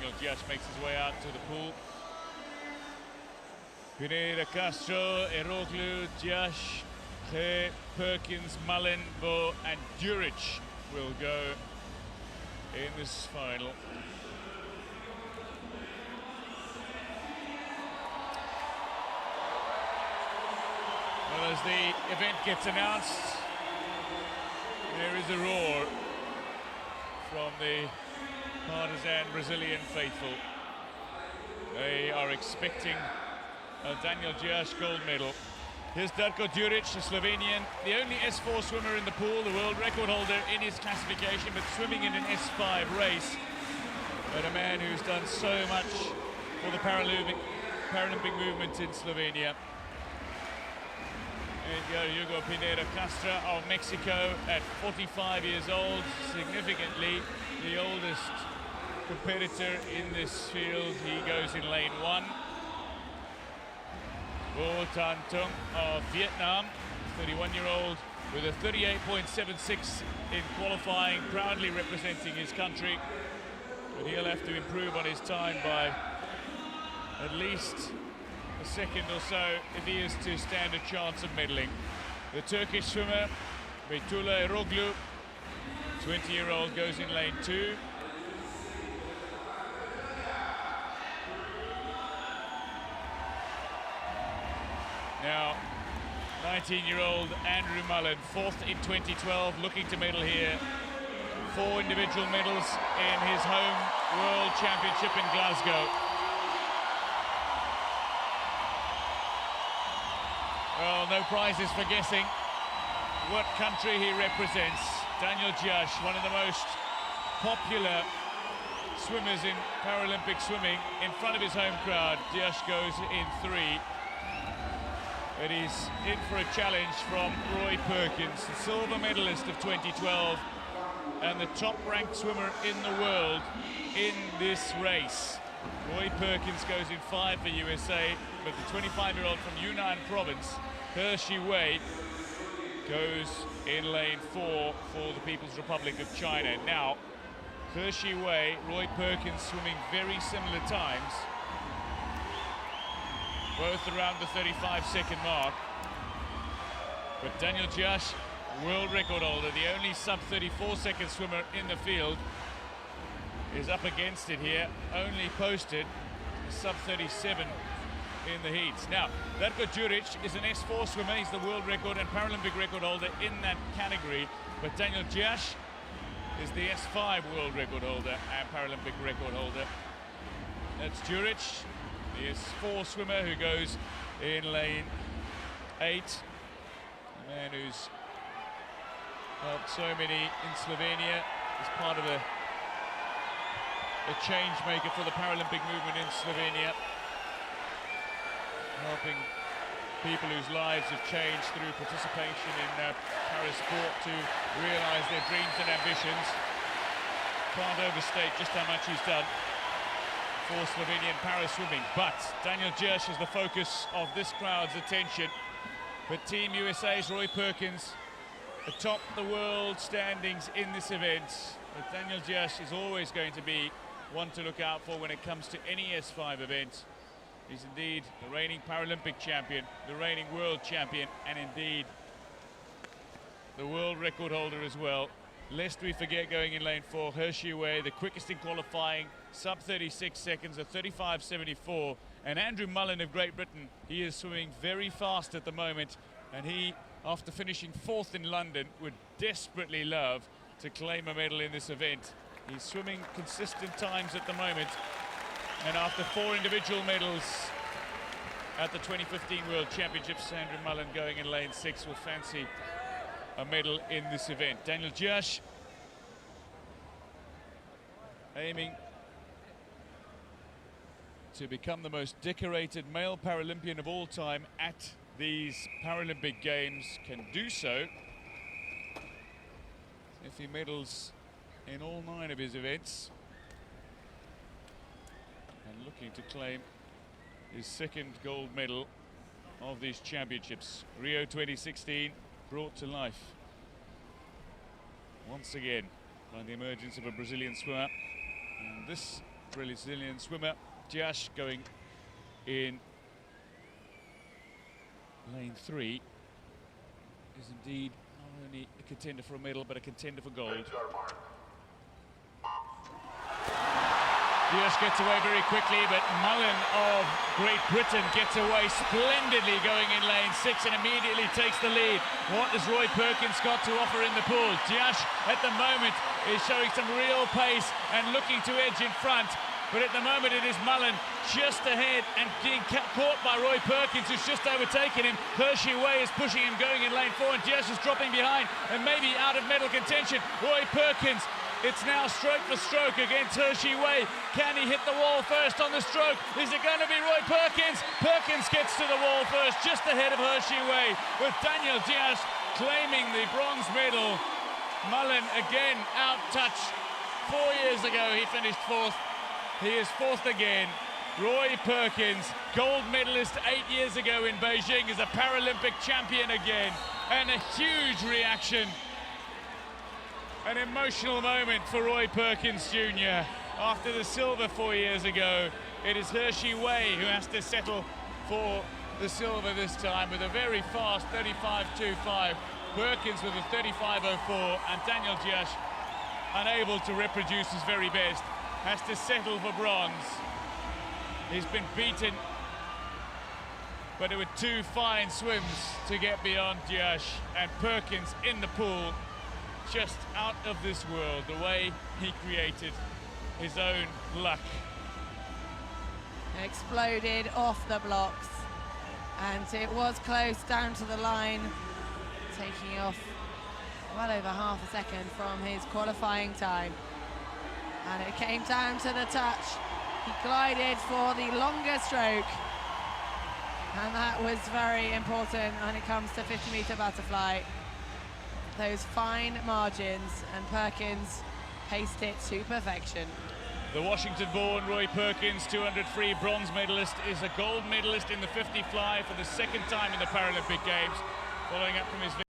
Daniel Diaz makes his way out to the pool. PINEDA, CASTRO, EROGLU, Diaz, PERKINS, MULLEN, and DURIC will go in this final. Well, as the event gets announced, there is a roar from the partisan Brazilian faithful. They are expecting a Daniel Diaz gold medal. Here's Darko, the Slovenian, the only S4 swimmer in the pool, the world record holder in his classification, but swimming in an S5 race. But a man who's done so much for the Paralympic movement in Slovenia. Edgar, Hugo, PINEDA, CASTRO of Mexico at 45 years old, significantly the oldest competitor in this field. He goes in lane 1. Tung of Vietnam, 31-year-old with a 38.76 in qualifying, proudly representing his country. But he'll have to improve on his time by at least a second or so if he is to stand a chance of medaling. The Turkish swimmer, Beytullah EROGLU, 20-year-old, goes in lane 2. Now, 19-year-old Andrew Mellon, 4th in 2012, looking to medal here. 4 individual medals in his home World Championship in Glasgow. Well, no prizes for guessing what country he represents. Daniel Diaz, one of the most popular swimmers in Paralympic swimming, in front of his home crowd. Diaz goes in 3. But he's in for a challenge from Roy Perkins, the silver medalist of 2012 and the top-ranked swimmer in the world in this race. Roy Perkins goes in 5 for USA, but the 25-year-old from Yunnan province, Shiwei, goes in lane 4 for the People's Republic of China. Now, Shiwei, Roy Perkins swimming very similar times, both around the 35-second mark. But Daniel Diaz, world record holder, the only sub-34-second swimmer in the field, is up against it here, only posted sub-37 in the heats. Now, Darko is an S4 swimmer, he's the world record and Paralympic record holder in that category, but Daniel Diaz is the S5 world record holder and Paralympic record holder. That's DURIC, the S4 swimmer, who goes in lane 8. A man who's helped so many in Slovenia, is part of a change maker for the Paralympic movement in Slovenia, helping people whose lives have changed through participation in para-sport to realise their dreams and ambitions. Can't overstate just how much he's done for Slovenian para-swimming. But Daniel Diaz is the focus of this crowd's attention. But Team USA's Roy Perkins atop the world standings in this event. But Daniel Diaz is always going to be one to look out for when it comes to any S5 event. He's indeed the reigning Paralympic champion, the reigning world champion, and indeed the world record holder as well. Lest we forget, going in lane 4, Shiwei, the quickest in qualifying, sub 36 seconds, a 35.74. And Andrew Mellon of Great Britain, he is swimming very fast at the moment, and he, after finishing 4th in London, would desperately love to claim a medal in this event. He's swimming consistent times at the moment, and after 4 individual medals at the 2015 World Championships, Andrew Mellon going in lane 6 will fancy a medal in this event. Daniel Diaz aiming to become the most decorated male Paralympian of all time at these Paralympic Games, can do so if he medals in all 9 of his events, and looking to claim his 2nd gold medal of these championships. Rio 2016 brought to life once again by the emergence of a Brazilian swimmer. And this Brazilian swimmer. Dias going in lane 3 is indeed not only a contender for a medal, but a contender for gold. Dias gets away very quickly, but Mellon of Great Britain gets away splendidly going in lane 6 and immediately takes the lead. What has Roy Perkins got to offer in the pool? Dias at the moment is showing some real pace and looking to edge in front, but at the moment it is Mellon just ahead and being caught by Roy Perkins, who's just overtaken him. Shiwei is pushing him going in lane 4 and Dias is dropping behind and maybe out of medal contention. Roy Perkins, it's now stroke for stroke against Shiwei. Can he hit the wall first on the stroke? Is it going to be Roy Perkins? Perkins gets to the wall first, just ahead of Shiwei, with Daniel Dias claiming the bronze medal. Mellon again out-touched. 4 years ago he finished 4th. He is 4th again. Roy Perkins, gold medalist 8 years ago in Beijing, is a Paralympic champion again. And a huge reaction. An emotional moment for Roy Perkins Jr. After the silver 4 years ago, it is Shiwei who has to settle for the silver this time with a very fast 35.25. Perkins with a 35.04, and Daniel Dias, unable to reproduce his very best, has to settle for bronze. He's been beaten, but it were 2 fine swims to get beyond Dias, and Perkins in the pool, just out of this world, the way he created his own luck. Exploded off the blocks, and it was close down to the line, taking off well over half a second from his qualifying time. And it came down to the touch. He glided for the longer stroke, and that was very important when it comes to 50-meter butterfly. Those fine margins, and Perkins paced it to perfection. The Washington-born Roy Perkins, 200 free bronze medalist, is a gold medalist in the 50 fly for the 2nd time in the Paralympic Games, following up from his